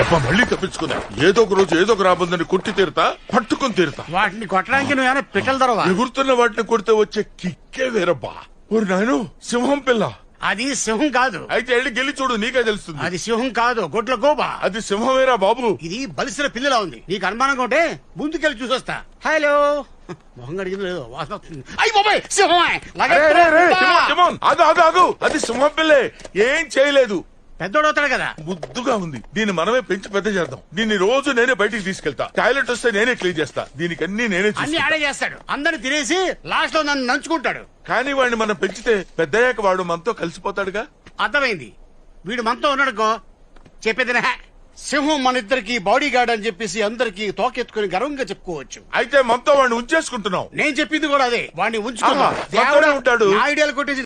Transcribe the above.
అబ్బా, మళ్ళీ తప్పించుకున్నా. ఏదో ఒక రోజు ఏదో ఒక రాబందని కొట్టి తీరుతా, పట్టుకుని తీరుతా. వాటిని కొట్టడానికి నువ్వేమైనా పిట్టల దొరవా? ఎగురుతున్న వాటిని కొడితే వచ్చే కిక్కే వేరబ్బా. ఓరి నాయను, సింహం పిల్ల. అది సింహం కాదు. అయితే వెళ్ళి గెలి చూడు, నీకే తెలుస్తుంది. అది సింహం కాదు, గొడ్ల గోబా. అది సింహమేరా బాబు. ఇది బలిసిన పిల్లలా ఉంది. నీకు అనుమానంగా ఉంటే ముందుకెళ్ళి చూసొస్తా. హలో, మొహం అడిగింది లేదు, వాసన వస్తుంది. అయ్యి బాబాయ్, సింహమే. ఆగు, అది సింహం పిల్లే. ఏం చేయలేదు. పెద్దోడవుతాడు కదా. ముద్దుగా ఉంది. దీన్ని మనమే పెంచి పెద్ద చేద్దాం. దీన్ని రోజు నేనే బయటికి తీసుకెళ్తా. టాయిలెట్ వస్తే నేనే క్లీన్ చేస్తా. దీనికి అన్ని నేనే అన్ని చూసుకుంటా. ఆడే చేస్తాడు. అందరిని తినేసి లాస్ట్ లో నన్ను నంచుకుంటాడు. కానీ వాడిని మనం పెంచితే పెద్దయ్యాక వాడు మనతో కలిసిపోతాడుగా. అర్థమైంది. వీడు మనతో ఉన్నాడుకో చెప్పేదినా. సింహం మన ఇద్దరికి బాడీ గార్డ్ అని చెప్పేసి అందరికి తోకెత్తుకుని గర్వంగా చెప్పుకోవచ్చు. అయితే మనతో వాడిని ఉంచేసుకుంటున్నావు. నేను చెప్పింది కూడా అదే. వాడిని ఉంచుకున్నా. మనతోనే ఉంటాడు. ఐడియాలు కొట్టేసి